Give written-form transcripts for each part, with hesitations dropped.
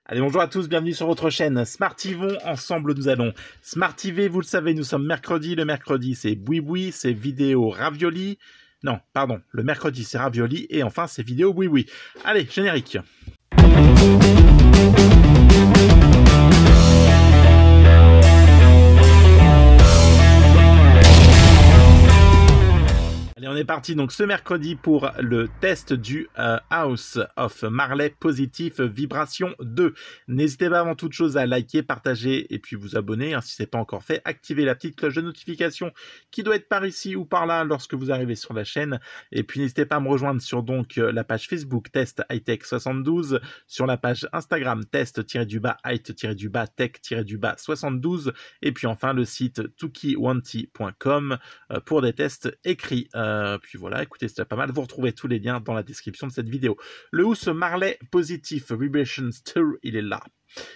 Allez, bonjour à tous, bienvenue sur votre chaîne Smartivons. Ensemble, nous allons Smartiver. Vous le savez, nous sommes mercredi. Le mercredi, c'est boui-boui, c'est vidéo ravioli. Non, pardon, le mercredi, c'est ravioli. Et enfin, c'est vidéo boui-boui. Allez, générique. Allez, on est parti donc ce mercredi pour le test du House of Marley Positive Vibration 2. N'hésitez pas avant toute chose à liker, partager et puis vous abonner hein, si ce n'est pas encore fait. Activez la petite cloche de notification qui doit être par ici ou par là lorsque vous arrivez sur la chaîne. Et puis n'hésitez pas à me rejoindre sur donc la page Facebook Test Hightech 72, sur la page Instagram Test-Height-Tech-Tech 72 et puis enfin le site tukiwanti.com pour des tests écrits. Puis voilà, écoutez, c'était pas mal. Vous retrouvez tous les liens dans la description de cette vidéo. Le House Marley Positive Vibrations 2, il est là.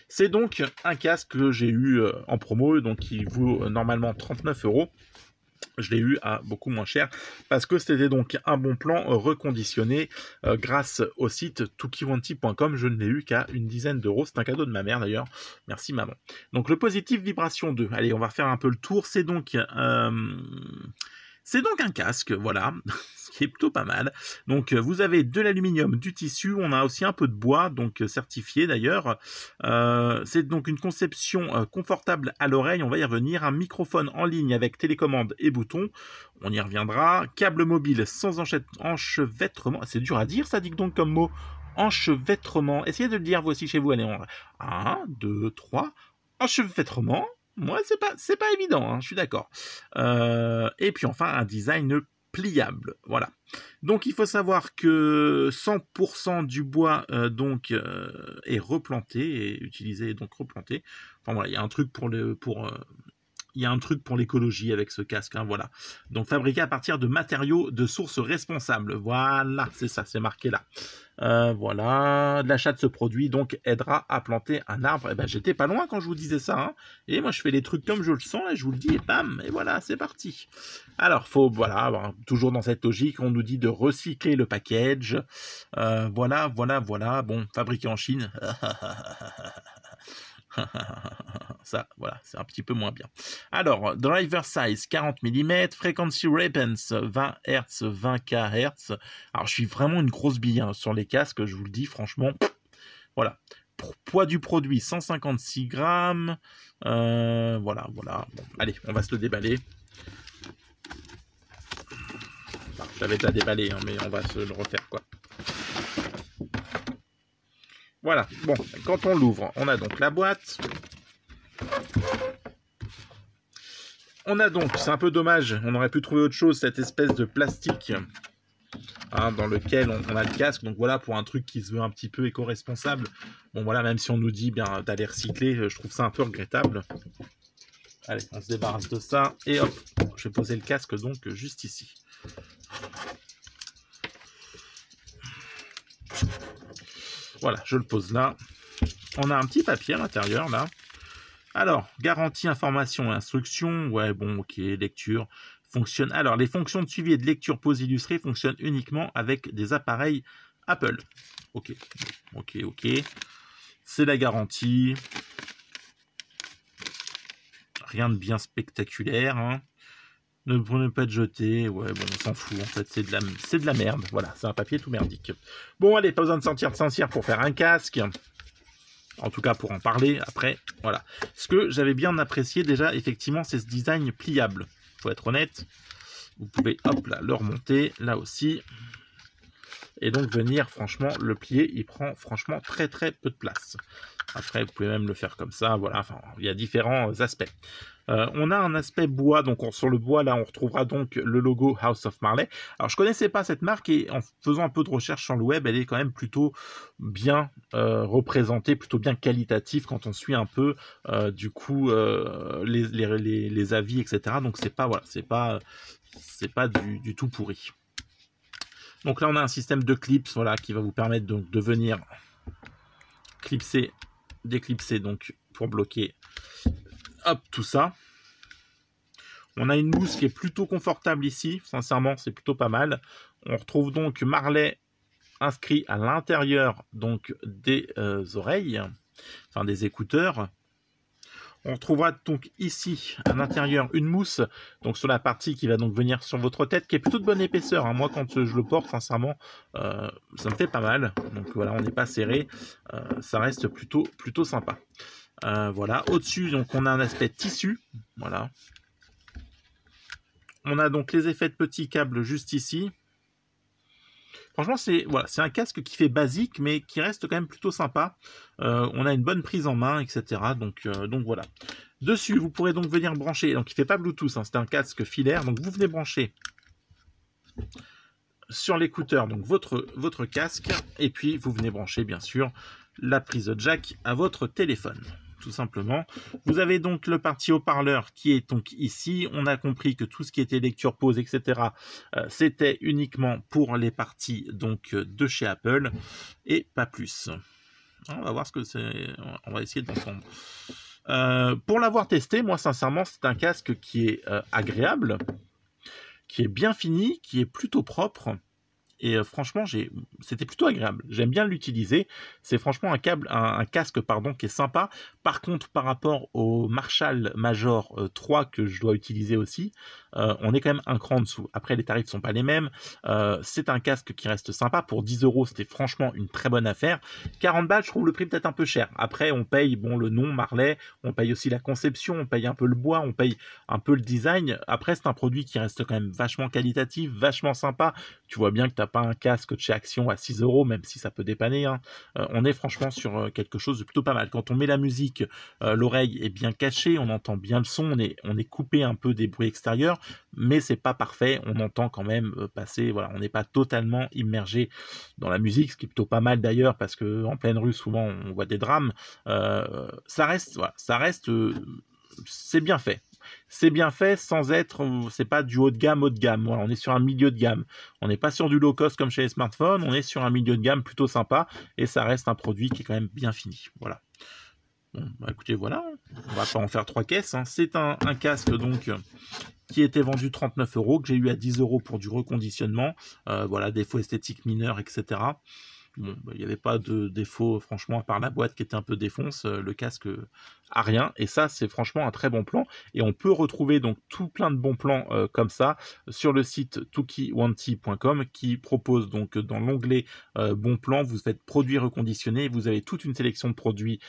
C'est donc un casque que j'ai eu en promo, donc qui vaut normalement 39 €. Je l'ai eu à beaucoup moins cher parce que c'était donc un bon plan reconditionné grâce au site tukiwanti.com. Je ne l'ai eu qu'à une dizaine d'euros. C'est un cadeau de ma mère d'ailleurs. Merci maman. Donc le Positive Vibration 2. Allez, on va faire un peu le tour. C'est donc un casque, voilà, ce qui est plutôt pas mal. Donc vous avez de l'aluminium, du tissu, on a aussi un peu de bois, donc certifié d'ailleurs. C'est donc une conception confortable à l'oreille, on va y revenir. Un microphone en ligne avec télécommande et bouton, on y reviendra. Câble mobile sans enchevêtrement, c'est dur à dire ça, dit donc comme mot. Enchevêtrement, essayez de le dire vous aussi chez vous, allez, 1, 2, 3, enchevêtrement. Moi, c'est pas évident, hein, je suis d'accord. Et puis enfin, un design pliable, voilà. Donc, il faut savoir que 100% du bois est replanté et utilisé, donc replanté. Enfin voilà, il y a un truc il y a un truc pour l'écologie avec ce casque, hein, voilà. Donc fabriqué à partir de matériaux de sources responsables. Voilà, c'est ça, c'est marqué là. Voilà, l'achat de ce produit donc aidera à planter un arbre. Et ben j'étais pas loin quand je vous disais ça, hein. Et moi je fais les trucs comme je le sens et je vous le dis et bam, et voilà, c'est parti. Alors voilà, toujours dans cette logique, on nous dit de recycler le package. Voilà. Bon, fabriqué en Chine. Ça, voilà, c'est un petit peu moins bien. Alors, driver size 40 mm, frequency response 20 Hz, 20 kHz. Alors, je suis vraiment une grosse bille hein, sur les casques, je vous le dis, franchement. Voilà. Poids du produit 156 grammes. Voilà. Bon, allez, on va se le déballer. Enfin, je l'avais déjà déballé, hein, mais on va se le refaire, quoi. Voilà, bon, quand on l'ouvre, on a donc la boîte. On a donc, c'est un peu dommage, on aurait pu trouver autre chose, cette espèce de plastique hein, dans lequel on a le casque. Donc voilà, pour un truc qui se veut un petit peu éco-responsable. Bon voilà, même si on nous dit bien d'aller recycler, je trouve ça un peu regrettable. Allez, on se débarrasse de ça. Et hop, je vais poser le casque donc juste ici. Voilà, je le pose là. On a un petit papier à l'intérieur, là. Alors, garantie, information et instruction. Ouais, bon, ok, lecture. Fonctionne. Alors, les fonctions de suivi et de lecture pause illustrée fonctionnent uniquement avec des appareils Apple. Ok. C'est la garantie. Rien de bien spectaculaire, hein. Ne prenez pas de jeter, ouais, bon, on s'en fout, en fait, c'est de la merde, voilà, c'est un papier tout merdique. Bon, allez, pas besoin de sortir de Saint-Cyr pour faire un casque, en tout cas pour en parler, après, voilà. Ce que j'avais bien apprécié déjà, effectivement, c'est ce design pliable, faut être honnête. Vous pouvez, hop, là, le remonter, là aussi, et donc venir, franchement, le plier, il prend, franchement, très peu de place. Après, vous pouvez même le faire comme ça, voilà, enfin, il y a différents aspects. On a un aspect bois, donc sur le bois, là, on retrouvera donc le logo House of Marley. Alors, je connaissais pas cette marque et en faisant un peu de recherche sur le web, elle est quand même plutôt bien représentée, plutôt bien qualitative quand on suit un peu, du coup, les avis, etc. Donc, c'est pas, voilà, c'est pas du tout pourri. Donc là, on a un système de clips, voilà, qui va vous permettre donc de venir clipser, déclipser, donc pour bloquer, hop, tout ça. On a une mousse qui est plutôt confortable ici, sincèrement, c'est plutôt pas mal. On retrouve donc Marley inscrit à l'intérieur donc des oreilles. enfin des écouteurs. On retrouvera donc ici à l'intérieur une mousse, donc sur la partie qui va donc venir sur votre tête, qui est plutôt de bonne épaisseur, hein. Moi quand je le porte, sincèrement, ça me fait pas mal. Donc voilà, on n'est pas serré, ça reste plutôt sympa. Voilà, au-dessus, donc on a un aspect tissu, voilà. On a donc les effets de petits câbles juste ici. Franchement, c'est voilà, un casque qui fait basique, mais qui reste quand même plutôt sympa. On a une bonne prise en main, etc. Donc voilà. Dessus, vous pourrez donc venir brancher. Donc, il ne fait pas Bluetooth, hein, c'est un casque filaire. Donc, vous venez brancher sur l'écouteur donc votre casque. Et puis, vous venez brancher, bien sûr, la prise jack à votre téléphone. Tout simplement. Vous avez donc le parti haut-parleur qui est donc ici. On a compris que tout ce qui était lecture, pause, etc. C'était uniquement pour les parties donc de chez Apple et pas plus. On va voir ce que c'est. On va essayer d'entendre. Pour l'avoir testé, moi sincèrement, c'est un casque qui est agréable, qui est bien fini, qui est plutôt propre. Et franchement, c'était plutôt agréable. J'aime bien l'utiliser. C'est franchement un casque pardon, qui est sympa. Par contre, par rapport au Marshall Major 3 que je dois utiliser aussi, on est quand même un cran en dessous. Après, les tarifs ne sont pas les mêmes. C'est un casque qui reste sympa. Pour 10 €, c'était franchement une très bonne affaire. 40 balles, je trouve le prix peut-être un peu cher. Après, on paye le nom Marley, on paye aussi la conception, on paye un peu le bois, on paye un peu le design. Après, c'est un produit qui reste quand même vachement qualitatif, vachement sympa. Tu vois bien que tu n'as pas un casque de chez Action à 6 €, même si ça peut dépanner, hein. On est franchement sur quelque chose de plutôt pas mal. Quand on met la musique, l'oreille est bien cachée, on entend bien le son, on est coupé un peu des bruits extérieurs, mais c'est pas parfait. On entend quand même passer, voilà, on n'est pas totalement immergé dans la musique, ce qui est plutôt pas mal d'ailleurs, parce que en pleine rue, souvent, on voit des drames. Ça reste, voilà, c'est bien fait. C'est bien fait sans être, c'est pas du haut de gamme. Voilà, on est sur un milieu de gamme. On n'est pas sur du low cost comme chez les smartphones, on est sur un milieu de gamme plutôt sympa et ça reste un produit qui est quand même bien fini. Voilà. Bon, bah écoutez, voilà, on va pas en faire 3 caisses, hein. C'est un casque donc qui était vendu 39 €, que j'ai eu à 10 € pour du reconditionnement. Voilà, défauts esthétiques mineurs, etc. Bon, il n'y avait pas de défaut, franchement, à part la boîte qui était un peu défonce, le casque a rien. Et ça, c'est franchement un très bon plan. Et on peut retrouver donc tout plein de bons plans comme ça sur le site tukiwanti.com qui propose donc dans l'onglet bons plans, vous faites produits reconditionnés. Vous avez toute une sélection de produits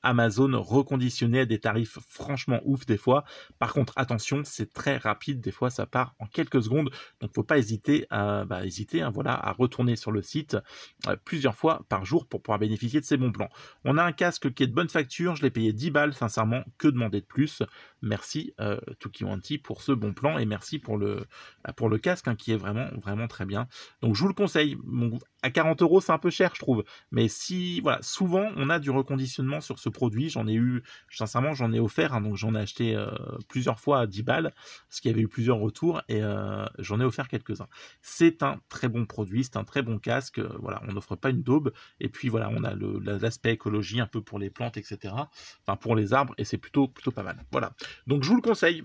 Amazon reconditionnés à des tarifs franchement ouf des fois. Par contre, attention, c'est très rapide. Des fois, ça part en quelques secondes. Donc, faut pas hésiter à voilà, à retourner sur le site plusieurs fois par jour pour pouvoir bénéficier de ces bons plans. On a un casque qui est de bonne facture, je l'ai payé 10 balles, sincèrement, que demander de plus. Merci Tukiwanti pour ce bon plan et merci pour le casque hein, qui est vraiment très bien. Donc je vous le conseille. Bon, à 40 €, c'est un peu cher, je trouve. Mais si, voilà, souvent on a du reconditionnement sur ce produit. Sincèrement, j'en ai offert, hein, donc j'en ai acheté plusieurs fois à 10 balles, parce qu'il y avait eu plusieurs retours et j'en ai offert quelques-uns. C'est un très bon produit, c'est un très bon casque. Voilà, on n'offre pas une daube. Et puis voilà, on a l'aspect écologie un peu pour les plantes, etc. Enfin pour les arbres et c'est plutôt pas mal. Voilà. Donc je vous le conseille.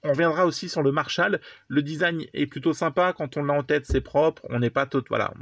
On reviendra aussi sur le Marshall. Le design est plutôt sympa. Quand on l'a en tête, c'est propre. On n'est pas tout. Voilà.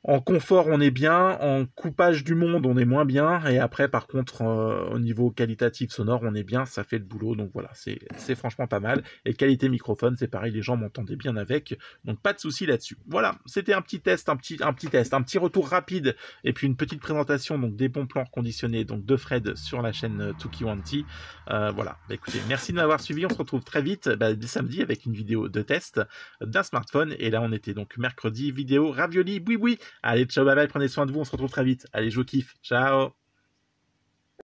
En confort, on est bien. En coupage du monde, on est moins bien. Et après, par contre, au niveau qualitatif sonore, on est bien. Ça fait le boulot. Donc voilà, c'est franchement pas mal. Et qualité microphone, c'est pareil. Les gens m'entendaient bien avec. Donc pas de souci là-dessus. Voilà, c'était un petit test, un petit retour rapide. Et puis une petite présentation donc des bons plans reconditionnés donc de Fred sur la chaîne Tukiwanti. Voilà. Bah, écoutez, merci de m'avoir suivi. On se retrouve très vite dès samedi avec une vidéo de test d'un smartphone. Et là, on était donc mercredi, vidéo ravioli, boui. Allez, ciao, bye bye, prenez soin de vous, on se retrouve très vite. Allez, je vous kiffe, ciao.